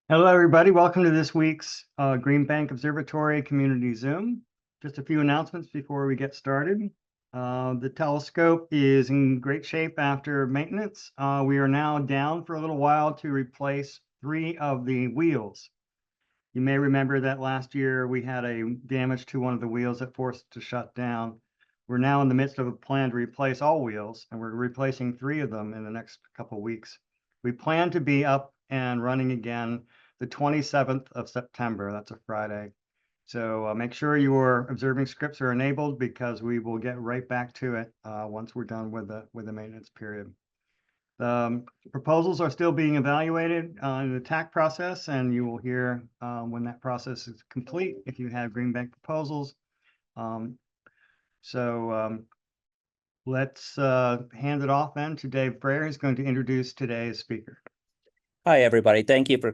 Hello, everybody. Welcome to this week's Green Bank Observatory Community Zoom. Just a few announcements before we get started. The telescope is in great shape after maintenance. We are now down for a little while to replace 3 of the wheels. You may remember that last year we had a damage to one of the wheels that forced it to shut down. We're now in the midst of a plan to replace all wheels, and we're replacing 3 of them in the next couple of weeks. We plan to be up and running again the 27th of September. That's a Friday. So make sure your observing scripts are enabled because we will get right back to it once we're done with the maintenance period. The proposals are still being evaluated in the TAC process, and you will hear when that process is complete if you have Green Bank proposals. Let's hand it off then to Dave Frere, who's going to introduce today's speaker. Hi, everybody. Thank you for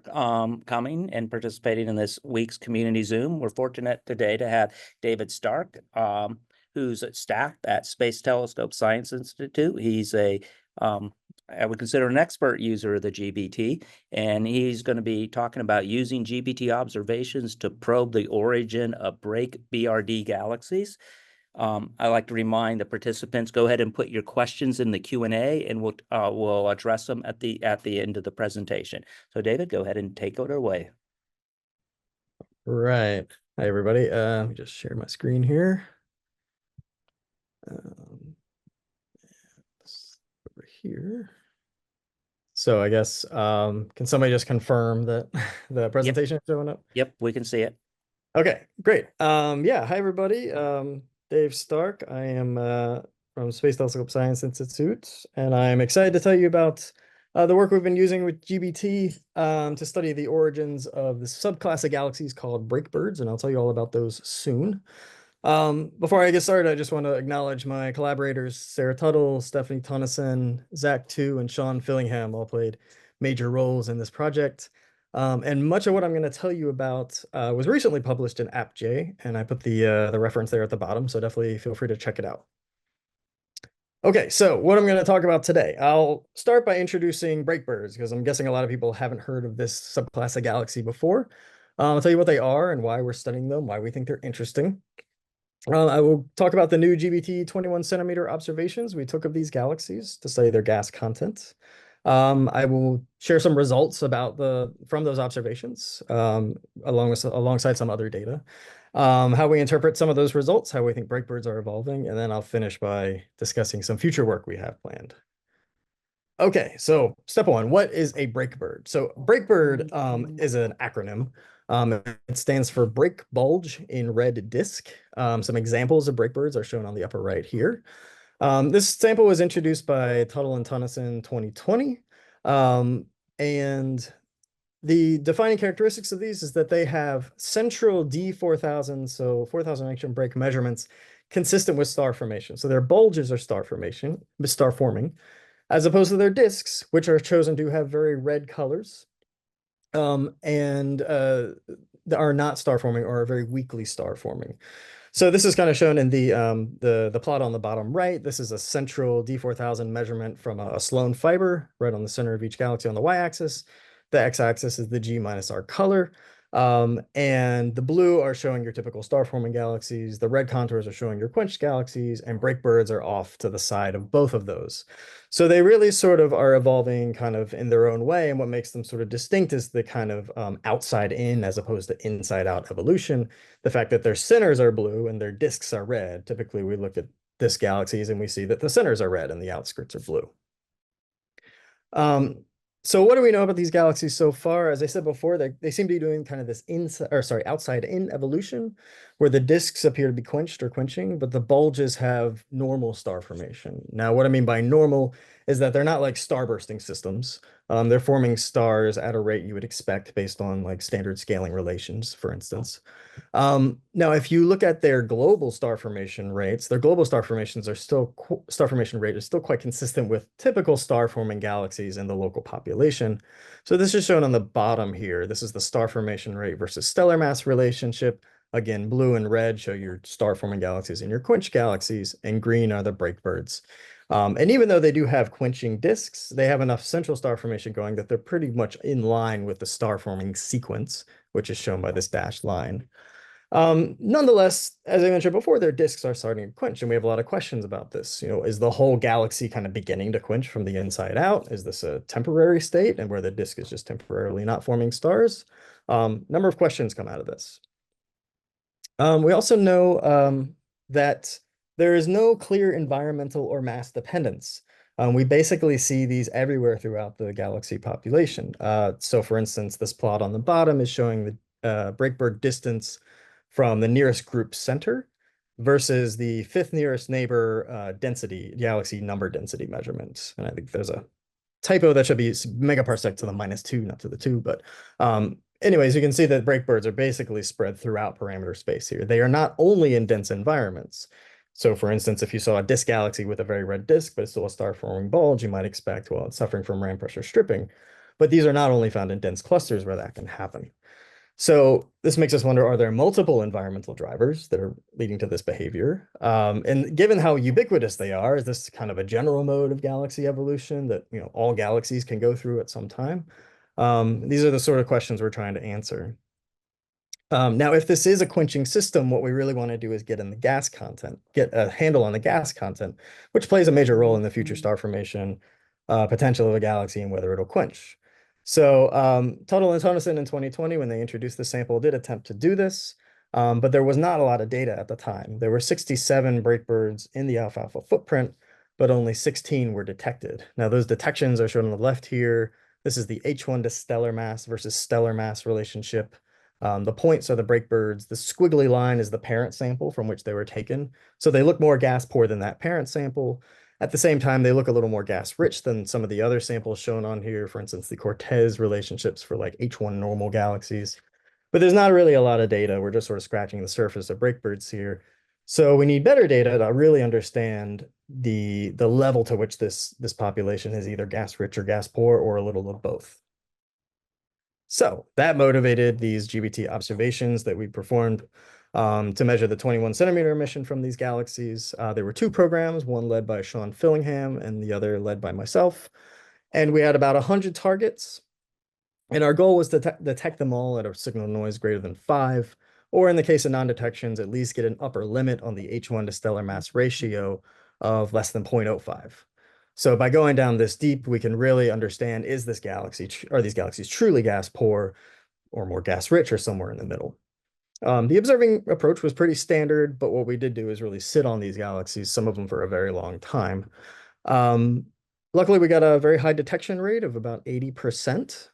coming and participating in this week's Community Zoom. We're fortunate today to have David Stark, who's staff at Space Telescope Science Institute. He's I would consider an expert user of the GBT, and he's going to be talking about using GBT observations to probe the origin of breakBRD galaxies. I like to remind the participants, go ahead and put your questions in the Q&A, and we'll address them at the end of the presentation. So David, go ahead and take it away. Right. Hi, everybody. Let me just share my screen here. Over here. So I guess, can somebody just confirm that the presentation is showing up? Yep, we can see it. Okay, great. Yeah, hi, everybody. Dave Stark. I am from Space Telescope Science Institute, and I'm excited to tell you about the work we've been using with GBT to study the origins of the subclass of galaxies called breakBRDs, and I'll tell you all about those soon. Before I get started, I just want to acknowledge my collaborators, Sarah Tuttle, Stephanie Tonneson, Zach Tu, and Sean Fillingham all played major roles in this project. And much of what I'm going to tell you about was recently published in AppJ, and I put the reference there at the bottom, so definitely feel free to check it out. Okay, so what I'm going to talk about today, I'll start by introducing breakBRDs, because I'm guessing a lot of people haven't heard of this subclass of galaxy before. I'll tell you what they are and why we're studying them, why we think they're interesting. I will talk about the new GBT 21 centimeter observations we took of these galaxies to study their gas content. I will share some results from those observations, alongside some other data, how we interpret some of those results, how we think breakBRDs are evolving, and then I'll finish by discussing some future work we have planned. Okay, so step 1, what is a breakBRD? So breakBRD is an acronym. It stands for break bulge in red disk. Some examples of breakBRDs are shown on the upper right here. This sample was introduced by Tuttle and Tonneson 2020. And the defining characteristics of these is that they have central D4000, so 4000 angstrom break measurements consistent with star formation. So their bulges are star forming, as opposed to their disks, which are chosen to have very red colors, and are not star forming or are very weakly star forming. So this is kind of shown in the plot on the bottom right. This is a central D4000 measurement from a Sloan fiber right on the center of each galaxy on the y-axis. The x-axis is the G minus R color. And the blue are showing your typical star-forming galaxies. The red contours are showing your quenched galaxies, and breakBRDs are off to the side of both of those. So they really sort of are evolving kind of in their own way, and what makes them sort of distinct is the kind of outside in as opposed to inside out evolution. The fact that their centers are blue and their disks are red. Typically, we look at disk galaxies and we see that the centers are red and the outskirts are blue. So what do we know about these galaxies so far? As I said before, they seem to be doing kind of this outside-in evolution, where the disks appear to be quenched or quenching, but the bulges have normal star formation. Now, what I mean by normal is that they're not like starbursting systems. They're forming stars at a rate you would expect based on like standard scaling relations, for instance. Now, if you look at their global star formation rates, their global star formation rate is still quite consistent with typical star-forming galaxies in the local population. So this is shown on the bottom here. This is the star formation rate versus stellar mass relationship. Again, blue and red show your star-forming galaxies and your quenched galaxies, and green are the breakBRDs. And even though they do have quenching disks, they have enough central star formation going that they're pretty much in line with the star forming sequence, which is shown by this dashed line. Nonetheless, as I mentioned before, their disks are starting to quench, and we have a lot of questions about this. Is the whole galaxy kind of beginning to quench from the inside out? Is this a temporary state and where the disk is just temporarily not forming stars? Number of questions come out of this. We also know that there is no clear environmental or mass dependence. We basically see these everywhere throughout the galaxy population. So for instance, this plot on the bottom is showing the BreakBRD distance from the nearest group center versus the fifth nearest neighbor density, galaxy number density measurement. And I think there's a typo that should be megaparsec to the -2, not to the 2, but anyways, you can see that BreakBRDs are basically spread throughout parameter space here. They are not only in dense environments. So for instance, if you saw a disk galaxy with a very red disk, but it's still a star-forming bulge, you might expect, well, it's suffering from ram pressure stripping. But these are not only found in dense clusters where that can happen. So this makes us wonder, are there multiple environmental drivers that are leading to this behavior? And given how ubiquitous they are, is this kind of a general mode of galaxy evolution that all galaxies can go through at some time? These are the sort of questions we're trying to answer. Now, if this is a quenching system, what we really want to do is get in the gas content, get a handle on the gas content, which plays a major role in the future star formation potential of a galaxy and whether it'll quench. So Tuttle and Tonneson in 2020, when they introduced the sample, did attempt to do this, but there was not a lot of data at the time. There were 67 breakBRDs in the alpha-alpha footprint, but only 16 were detected. Now, those detections are shown on the left here. This is the H1 to stellar mass versus stellar mass relationship. The points are the breakBRDs. The squiggly line is the parent sample from which they were taken. So they look more gas poor than that parent sample. At the same time, they look a little more gas rich than some of the other samples shown on here. For instance, the Cortez relationships for like H1 normal galaxies. But there's not really a lot of data. We're just sort of scratching the surface of breakBRDs here. So we need better data to really understand the level to which this population is either gas rich or gas poor or a little of both. So that motivated these GBT observations that we performed to measure the 21 centimeter emission from these galaxies. There were two programs, one led by Sean Fillingham and the other led by myself. And we had about 100 targets. And our goal was to detect them all at a signal noise greater than 5, or in the case of non-detections, at least get an upper limit on the H1 to stellar mass ratio of less than 0.05. So by going down this deep, we can really understand, are these galaxies truly gas poor or more gas rich or somewhere in the middle? The observing approach was pretty standard, but what we did do is really sit on these galaxies, some of them for a very long time. Luckily, we got a very high detection rate of about 80%.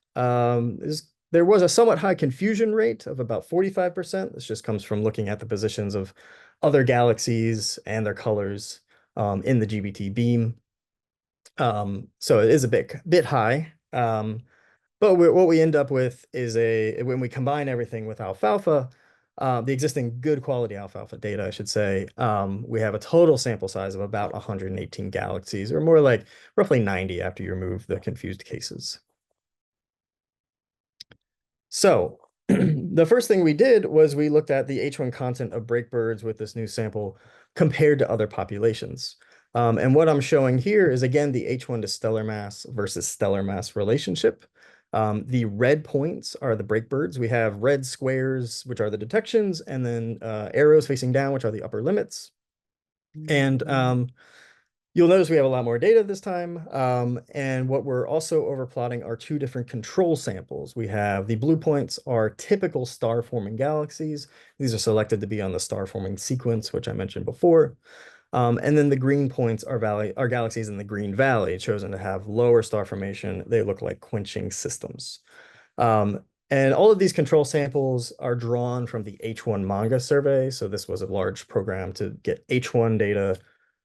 There was a somewhat high confusion rate of about 45%. This just comes from looking at the positions of other galaxies and their colors in the GBT beam. So it is a bit high. But what we end up with is when we combine everything with alfalfa, the existing good quality alfalfa data, I should say, we have a total sample size of about 118 galaxies, or more like roughly 90 after you remove the confused cases. So the first thing we did was we looked at the H1 content of breakBRDs with this new sample compared to other populations. And what I'm showing here is, again, the H1 to stellar mass versus stellar mass relationship. The red points are the breakBRDs. We have red squares, which are the detections, and then arrows facing down, which are the upper limits. And you'll notice we have a lot more data this time. And what we're also overplotting are two different control samples. We have the blue points are typical star-forming galaxies. These are selected to be on the star-forming sequence, which I mentioned before. And then the green points are galaxies in the green valley, chosen to have lower star formation. They look like quenching systems. And all of these control samples are drawn from the H1 MaNGA survey. So this was a large program to get H1 data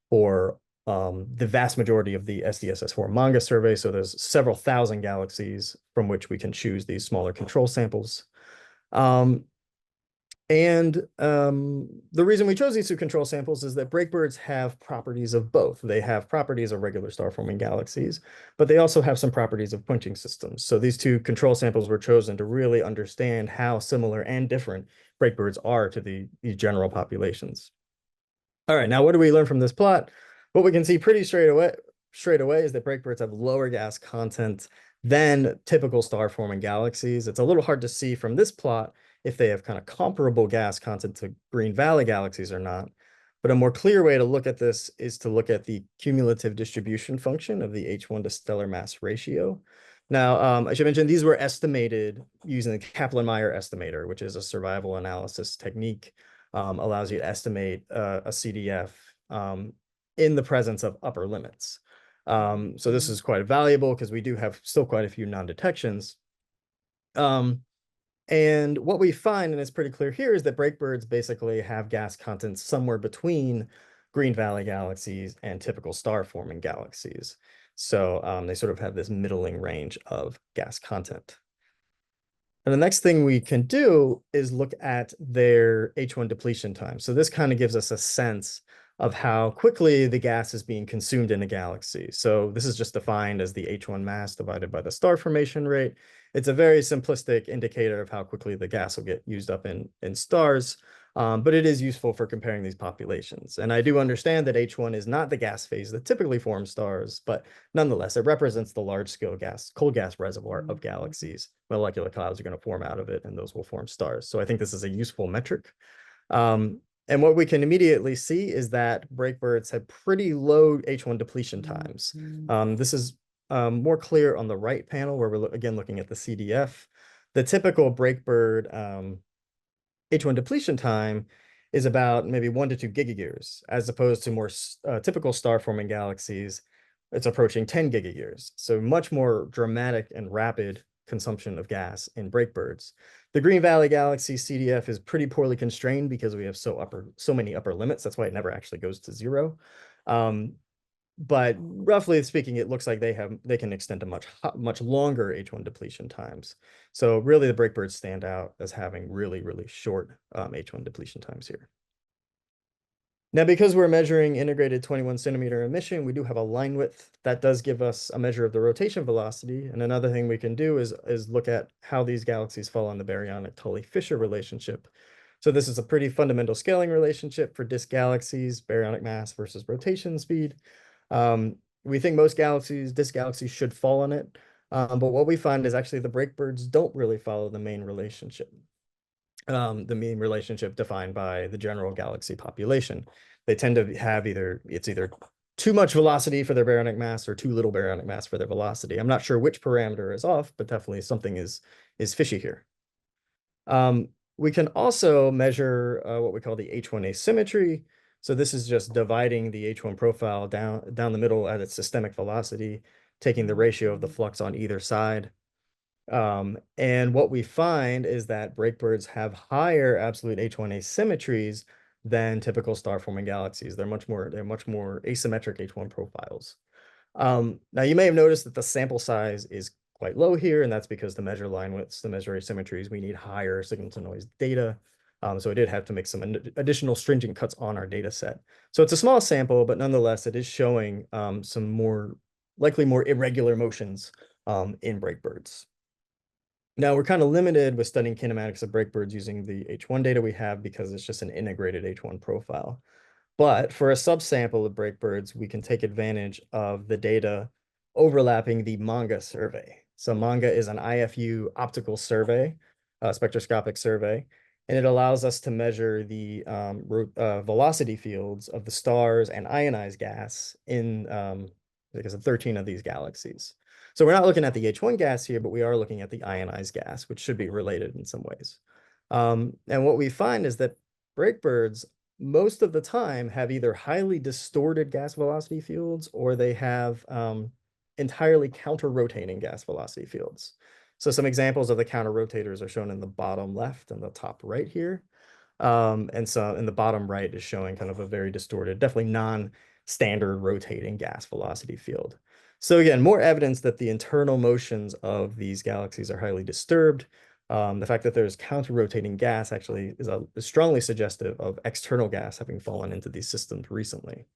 for the vast majority of the SDSS4 MaNGA survey. So there's several thousand galaxies from which we can choose these smaller control samples. The reason we chose these two control samples is that breakBRDs have properties of both. They have properties of regular star-forming galaxies, but they also have some properties of quenching systems. So these two control samples were chosen to really understand how similar and different breakBRDs are to the general populations. All right, now what do we learn from this plot? what we can see pretty straight away is that breakbirds have lower gas content than typical star-forming galaxies. It's a little hard to see from this plot if they have kind of comparable gas content to Green Valley galaxies or not. But a more clear way to look at this is to look at the cumulative distribution function of the H1 to stellar mass ratio. Now, I should mention these were estimated using the Kaplan-Meier estimator, which is a survival analysis technique, allows you to estimate a CDF in the presence of upper limits. So this is quite valuable because we do have still quite a few non-detections. And what we find, and it's pretty clear here, is that breakbirds basically have gas content somewhere between Green Valley galaxies and typical star-forming galaxies. So they sort of have this middling range of gas content. And the next thing we can do is look at their H1 depletion time. So this kind of gives us a sense of how quickly the gas is being consumed in a galaxy. So this is just defined as the H1 mass divided by the star formation rate. It's a very simplistic indicator of how quickly the gas will get used up in stars, but it is useful for comparing these populations. And I do understand that H1 is not the gas phase that typically forms stars, but nonetheless, it represents the large-scale cold gas reservoir of galaxies. Molecular clouds are going to form out of it, and those will form stars. So I think this is a useful metric. And what we can immediately see is that breakbirds have pretty low H1 depletion times. This is more clear on the right panel where we're again looking at the CDF. The typical breakbird H1 depletion time is about maybe 1 to 2 gigayears, as opposed to more typical star-forming galaxies. It's approaching 10 gigayears. So much more dramatic and rapid consumption of gas in breakbirds. The Green Valley galaxy CDF is pretty poorly constrained because we have so many upper limits. That's why it never actually goes to 0. But roughly speaking, it looks like they can extend to much longer H1 depletion times. So really the breakbirds stand out as having really, really short H1 depletion times here. Now, because we're measuring integrated 21 centimeter emission, we do have a line width that does give us a measure of the rotation velocity. And another thing we can do is look at how these galaxies fall on the baryonic Tully-Fisher relationship. So this is a pretty fundamental scaling relationship for disk galaxies, baryonic mass versus rotation speed. We think most disk galaxies should fall on it. But what we find is actually the breakbirds don't really follow the main relationship. The mean relationship defined by the general galaxy population. They tend to have either too much velocity for their baryonic mass or too little baryonic mass for their velocity. I'm not sure which parameter is off, but definitely something is fishy here. We can also measure what we call the H1 asymmetry. So this is just dividing the H1 profile down the middle at its systemic velocity, taking the ratio of the flux on either side. And what we find is that breakbirds have higher absolute H1 asymmetries than typical star-forming galaxies. They're much more asymmetric H1 profiles. Now you may have noticed that the sample size is quite low here, and that's because to measure line widths, to measure asymmetries, we need higher signal-to-noise data. So I did have to make some additional stringent cuts on our data set. So it's a small sample, but nonetheless, it is showing some likely more irregular motions in breakbirds. Now, we're kind of limited with studying kinematics of breakbirds using the H1 data we have because it's just an integrated H1 profile. But for a subsample of breakbirds, we can take advantage of the data overlapping the MaNGA survey. So MaNGA is an IFU optical survey, spectroscopic survey, and it allows us to measure the velocity fields of the stars and ionized gas in because of 13 of these galaxies. So we're not looking at the H1 gas here, but we are looking at the ionized gas, which should be related in some ways. And what we find is that breakbirds most of the time have either highly distorted gas velocity fields or they have entirely counter-rotating gas velocity fields. So some examples of the counter-rotators are shown in the bottom left and the top right here. And so in the bottom right is showing kind of a very distorted, definitely non-standard rotating gas velocity field. So again, more evidence that the internal motions of these galaxies are highly disturbed. The fact that there's counter-rotating gas actually is strongly suggestive of external gas having fallen into these systems recently.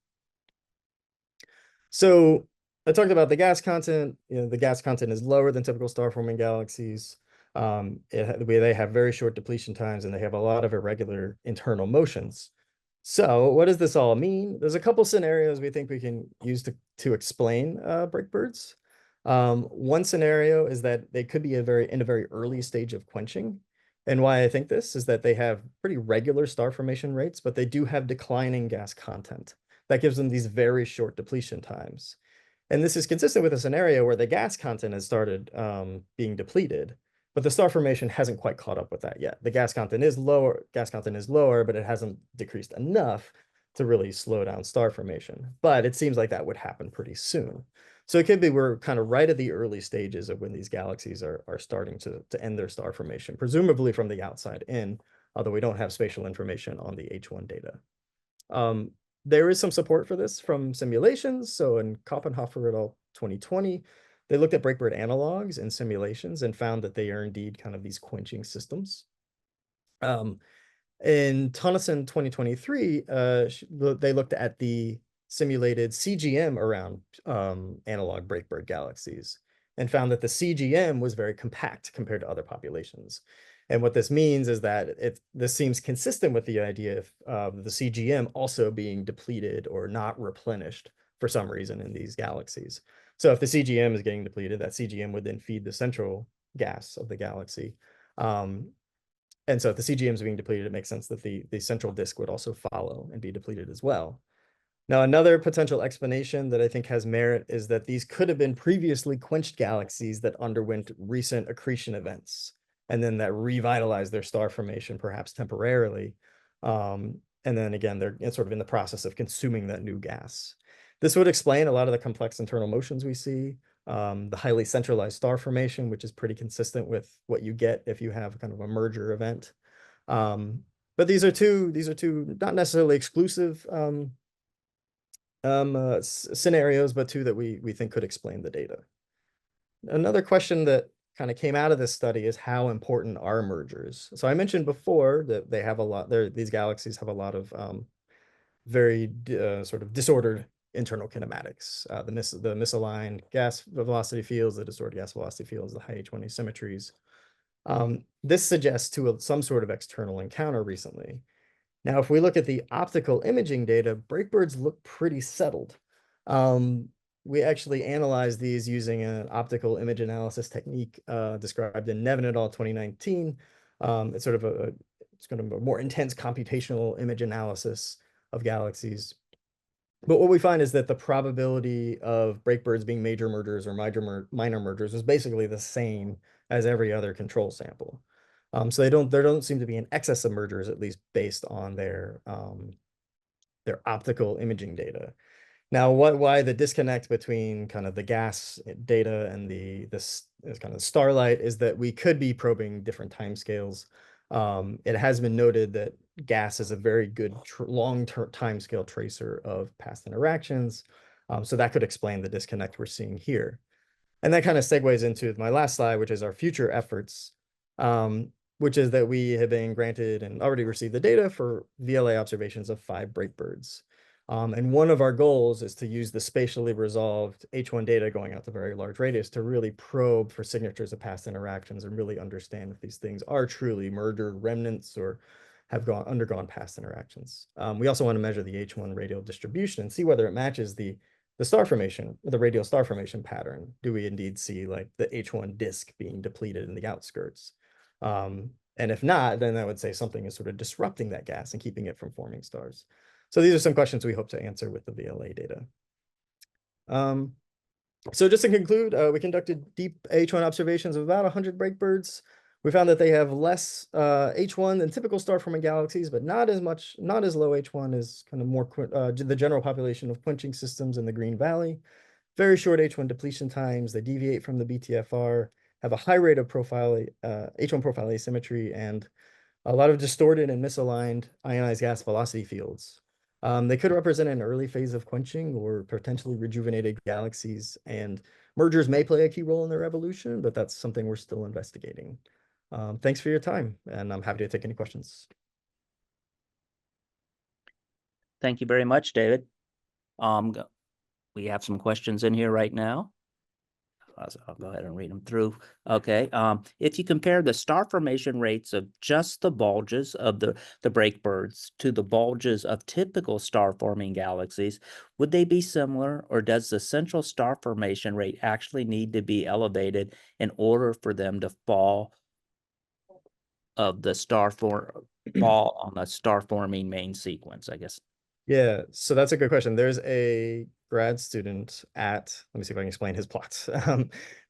So I talked about the gas content. The gas content is lower than typical star-forming galaxies. They have very short depletion times and they have a lot of irregular internal motions. So what does this all mean? There's a couple scenarios we think we can use to explain breakBRDs. One scenario is that they could be in a very early stage of quenching. And why I think this is that they have pretty regular star formation rates, but they do have declining gas content. That gives them these very short depletion times. And this is consistent with a scenario where the gas content has started being depleted, but the star formation hasn't quite caught up with that yet. The gas content is lower, but it hasn't decreased enough to really slow down star formation. But it seems like that would happen pretty soon. So it could be we're kind of right at the early stages of when these galaxies are starting to end their star formation, presumably from the outside in, although we don't have spatial information on the H1 data. There is some support for this from simulations. So in Koppenhofer et al. 2020, they looked at breakBRD analogs in simulations and found that they are indeed kind of these quenching systems. In Tonneson 2023, they looked at the simulated CGM around analog breakBRD galaxies and found that the CGM was very compact compared to other populations. And what this means is that this seems consistent with the idea of the CGM also being depleted or not replenished for some reason in these galaxies. So if the CGM is getting depleted, that CGM would then feed the central gas of the galaxy. And so if the CGM is being depleted, it makes sense that the central disk would also follow and be depleted as well. Now, another potential explanation that I think has merit is that these could have been previously quenched galaxies that underwent recent accretion events, and then that revitalized their star formation, perhaps temporarily. And then again, they're sort of in the process of consuming that new gas. This would explain a lot of the complex internal motions we see, the highly centralized star formation, which is pretty consistent with what you get if you have kind of a merger event. But these are two not necessarily exclusive scenarios, but two that we think could explain the data. Another question that kind of came out of this study is how important are mergers? So I mentioned before that they have a lot, these galaxies have a lot of very sort of disordered internal kinematics, the misaligned gas velocity fields, the distorted gas velocity fields, the high H1 asymmetries. This suggests some sort of external encounter recently. Now, if we look at the optical imaging data, breakBRDs look pretty settled. We actually analyzed these using an optical image analysis technique described in Nevin et al. 2019. It's sort of a more intense computational image analysis of galaxies. But what we find is that the probability of breakBRDs being major mergers or minor mergers is basically the same as every other control sample. So there don't seem to be an excess of mergers, at least based on their optical imaging data. Now, why the disconnect between kind of the gas data and this kind of starlight is that we could be probing different timescales. It has been noted that gas is a very good long-term timescale tracer of past interactions. So that could explain the disconnect we're seeing here. And that kind of segues into my last slide, which is our future efforts, which is that we have been granted and already received the data for VLA observations of 5 breakBRDs. And one of our goals is to use the spatially resolved H1 data going out to very large radius to really probe for signatures of past interactions and really understand if these things are truly merger remnants or have undergone past interactions. We also want to measure the H1 radial distribution and see whether it matches the star formation, the radial star formation pattern. Do we indeed see like the H1 disk being depleted in the outskirts? And if not, then that would say something is sort of disrupting that gas and keeping it from forming stars. So these are some questions we hope to answer with the VLA data. So just to conclude, we conducted deep H1 observations of about 100 breakBRDs. We found that they have less H1 than typical star-forming galaxies, but not as low H1 as kind of more the general population of quenching systems in the Green Valley. Very short H1 depletion times. They deviate from the BTFR, have a high rate of H1 profile asymmetry, and a lot of distorted and misaligned ionized gas velocity fields. They could represent an early phase of quenching or potentially rejuvenated galaxies, and mergers may play a key role in their evolution, but that's something we're still investigating. Thanks for your time, and I'm happy to take any questions. Thank you very much, David. We have some questions in here right now. I'll go ahead and read them through. Okay. If you compare the star formation rates of just the bulges of the breakBRDs to the bulges of typical star-forming galaxies, would they be similar, or does the central star formation rate actually need to be elevated in order for them to fall on the star-forming main sequence, I guess? Yeah, so that's a good question. There's a grad student at, let me see if I can explain his plots.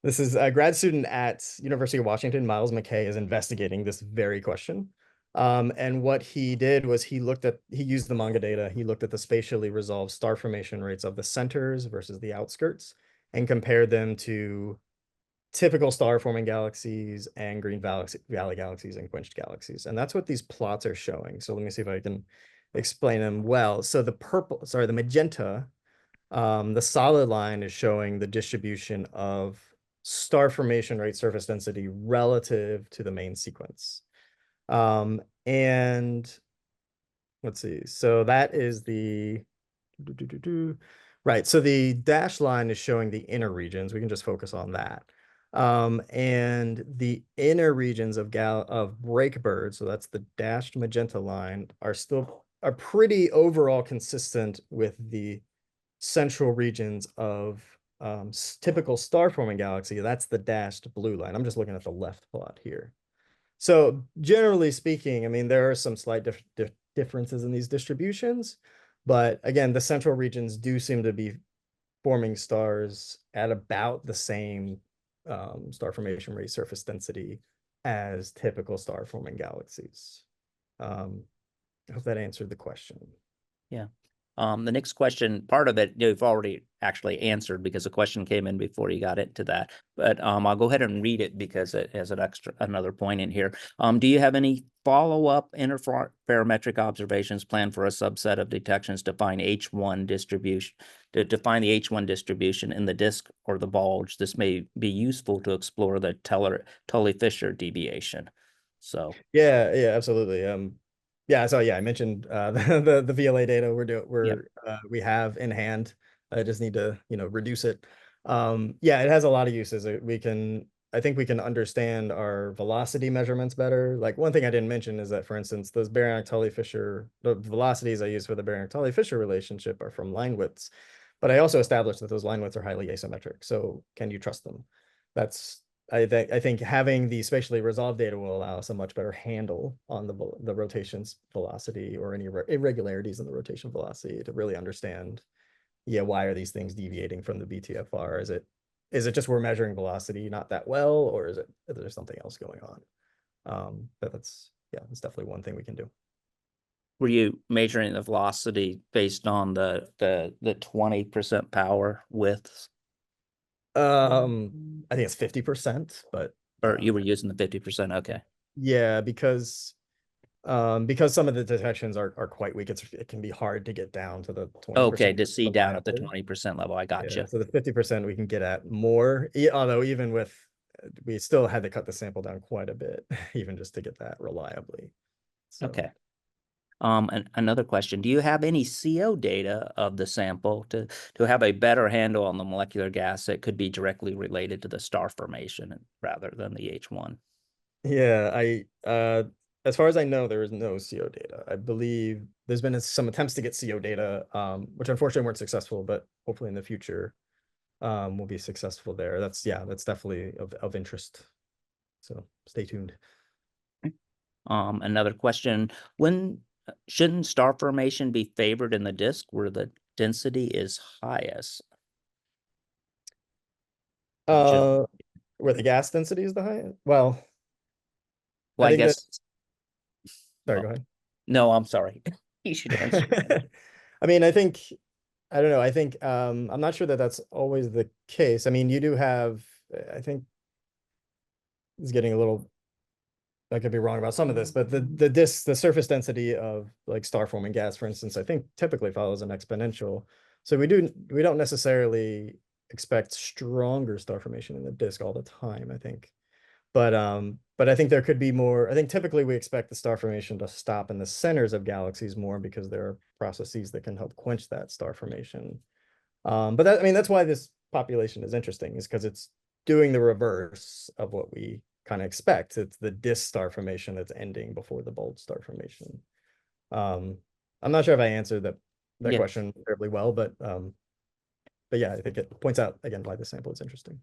This is a grad student at University of Washington, Miles McKay, is investigating this very question. And what he did was he used the MaNGA data. He looked at the spatially resolved star formation rates of the centers versus the outskirts and compared them to typical star-forming galaxies and green valley galaxies and quenched galaxies. And that's what these plots are showing. So let me see if I can explain them well. So the magenta, the solid line is showing the distribution of star formation rate surface density relative to the main sequence. And let's see, so that is the, right. So the dashed line is showing the inner regions. We can just focus on that. And the inner regions of breakBRD, so that's the dashed magenta line, are pretty overall consistent with the central regions of typical star-forming galaxy. That's the dashed blue line. I'm just looking at the left plot here. So generally speaking, I mean, there are some slight differences in these distributions, but again, the central regions do seem to be forming stars at about the same star formation rate surface density as typical star forming galaxies. I hope that answered the question. Yeah. The next question, part of it you've already actually answered because the question came in before you got into that. But I'll go ahead and read it because it has another point in here. Do you have any follow-up interferometric observations planned for a subset of detections to find H1 distribution, to define the H1 distribution in the disk or the bulge? This may be useful to explore the Tully-Fisher deviation. So yeah, absolutely. Yeah, so yeah, I mentioned the VLA data we have in hand. I just need to reduce it. Yeah, it has a lot of uses. I think we can understand our velocity measurements better. Like one thing I didn't mention is that, for instance, those Baryonic-Tully-Fisher, the velocities I use for the Baryonic-Tully-Fisher relationship are from line widths, but I also established that those line widths are highly asymmetric. So can you trust them? I think having the spatially resolved data will allow us a much better handle on the rotation's velocity or any irregularities in the rotation velocity to really understand, yeah, why are these things deviating from the BTFR? Is it just we're measuring velocity not that well, or is there something else going on? But that's definitely one thing we can do. were you measuring the velocity based on the 20% power widths? I think it's 50%, but Or you were using the 50%? Okay. yeah, because some of the detections are quite weak. It can be hard to get down to the 20%. Okay, to see down at the 20% level. I got you. So the 50% we can get at more, although even with, we still had to cut the sample down quite a bit, even just to get that reliably. So. Okay. And another question, do you have any CO data of the sample to have a better handle on the molecular gas that could be directly related to the star formation rather than the H1? Yeah, as far as I know, there is no CO data. I believe there's been some attempts to get CO data, which unfortunately weren't successful, but hopefully in the future we'll be successful there. That's definitely of interest. So stay tuned. Another question, when shouldn't star formation be favored in the disk where the density is highest? Where the gas density is the highest? Well, I guess. Sorry, go ahead. No, I'm sorry. You should answer. I mean, I don't know. I think I'm not sure that that's always the case. I mean, you do have, I think it's getting a little, I could be wrong about some of this, but the surface density of like star forming gas, for instance, I think typically follows an exponential. So we don't necessarily expect stronger star formation in the disk all the time, I think. But I think there could be more. I think typically we expect the star formation to stop in the centers of galaxies more because there are processes that can help quench that star formation. But that's why this population is interesting, is because it's doing the reverse of what we kind of expect. It's the disk star formation that's ending before the bulge star formation. I'm not sure if I answered that Yeah. question terribly well, but yeah, I think it points out again why the sample is interesting.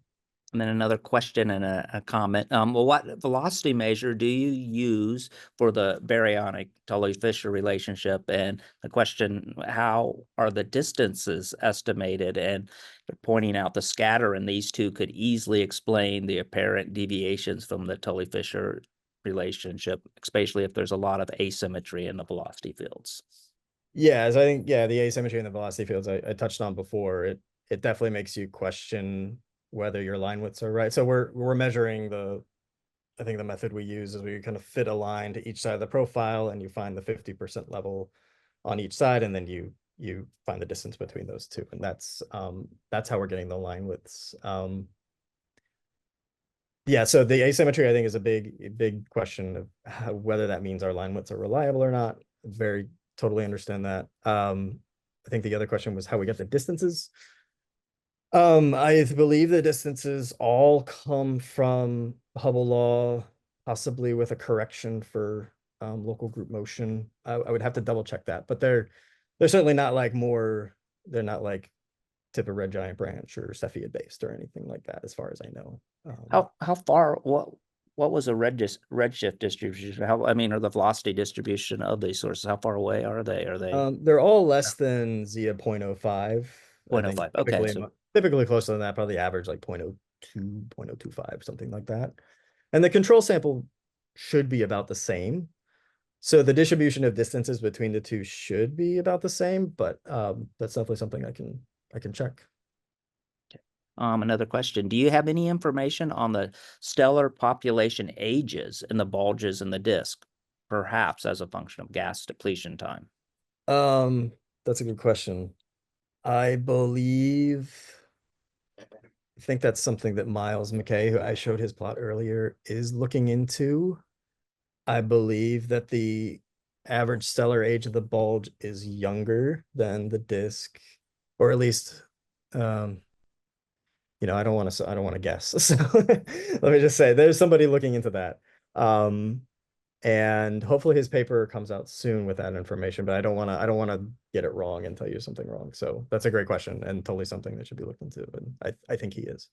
And then another question and a comment. Well, what velocity measure do you use for the baryonic Tully-Fisher relationship? And the question, how are the distances estimated? And they're pointing out the scatter in these two could easily explain the apparent deviations from the Tully-Fisher relationship, especially if there's a lot of asymmetry in the velocity fields. Yeah, as I think, yeah, the asymmetry in the velocity fields I touched on before, it definitely makes you question whether your line widths are right. So we're measuring I think the method we use is we kind of fit a line to each side of the profile, and you find the 50% level on each side, and then you find the distance between those two, and that's how we're getting the line widths. Yeah, so the asymmetry I think is a big question of whether that means our line widths are reliable or not. Totally understand that. I think the other question was how we get the distances. I believe the distances all come from Hubble law, possibly with a correction for local group motion. I would have to double check that, but they're certainly not like they're not like tip of red giant branch or Cepheid based or anything like that, as far as I know. How far, what was a redshift distribution? Or the velocity distribution of these sources? How far away are they? They're all less than Zia 0.05. 0.05. Okay. Typically closer than that, probably average like 0.02, 0.025, something like that. And the control sample should be about the same. So the distribution of distances between the two should be about the same, but that's definitely something I can check. Another question. Do you have any information on the stellar population ages in the bulges in the disk, perhaps as a function of gas depletion time? That's a good question. I think that's something that Miles McKay, who I showed his plot earlier, is looking into. I believe that the average stellar age of the bulge is younger than the disk, or at least, I don't want to guess. So let me just say there's somebody looking into that. And hopefully his paper comes out soon with that information, but I don't want to get it wrong and tell you something wrong. So that's a great question and totally something that should be looked into. And I think he is.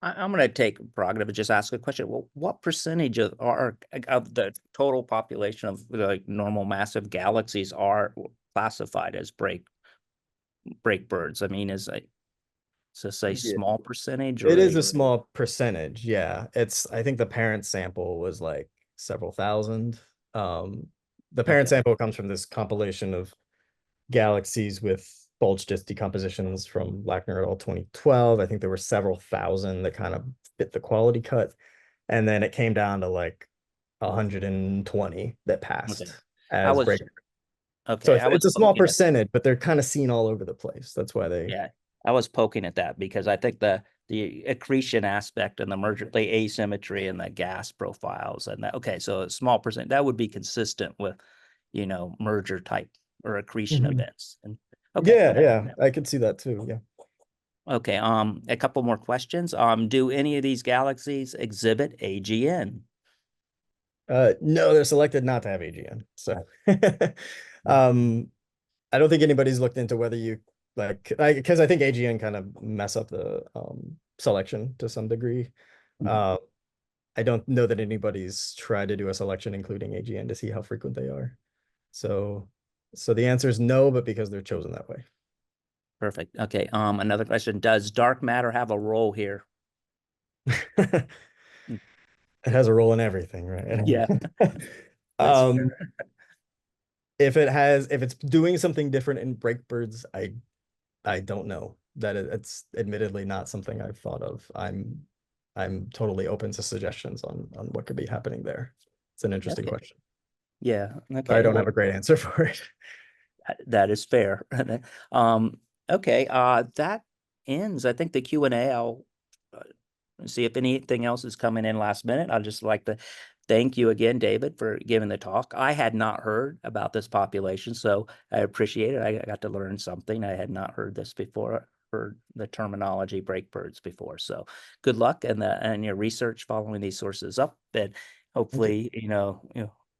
I'm going to take prerogative and just ask a question. Well, what percentage of the total population of like normal massive galaxies are classified as breakBRDs? I mean, is this a small percentage? It is a small percentage. Yeah, I think the parent sample was like several thousand. The parent sample comes from this compilation of galaxies with bulge disk decompositions from Lackner et al. 2012. I think there were several thousand that kind of fit the quality cut, and then it came down to like 120 that passed as break. Okay, so it's a small percentage, but they're kind of seen all over the place. That's why I was poking at that because I think the accretion aspect and the merger, the asymmetry and the gas profiles and that. Okay, so a small percent that would be consistent with, merger type or accretion events. And yeah, I could see that too. Yeah. Okay. A couple more questions. Do any of these galaxies exhibit AGN? No, they're selected not to have AGN. So, I don't think anybody's looked into whether you because I think AGN kind of mess up the selection to some degree. I don't know that anybody's tried to do a selection including AGN to see how frequent they are. So the answer is no, but because they're chosen that way. Perfect. Okay. Another question. Does dark matter have a role here? It has a role in everything, right? Yeah. If it's doing something different in breakBRDs, I don't know. That it's admittedly not something I've thought of. I'm totally open to suggestions on what could be happening there. It's an interesting question. Yeah. Okay. I don't have a great answer for it. That is fair. Okay. That ends, I think, the Q&A. I'll see if anything else is coming in last minute. I'd just like to thank you again, David, for giving the talk. I had not heard about this population, so I appreciate it. I got to learn something. I had not heard this before. heard the terminology breakBRDs before. So good luck and your research following these sources up, and hopefully,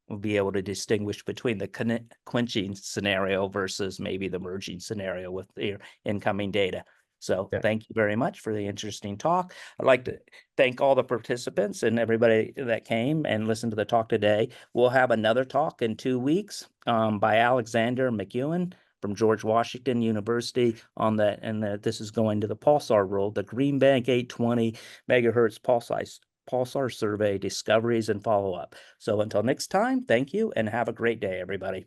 we'll be able to distinguish between the quenching scenario versus maybe the merging scenario with your incoming data. So Yeah. thank you very much for the interesting talk. I'd like to thank all the participants and everybody that came and listened to the talk today. We'll have another talk in 2 weeks by Alexander McEwen from George Washington University on that, and this is going to the pulsar world, the Green Bank 820 megahertz pulsar survey discoveries and follow-up. So until next time, thank you and have a great day, everybody.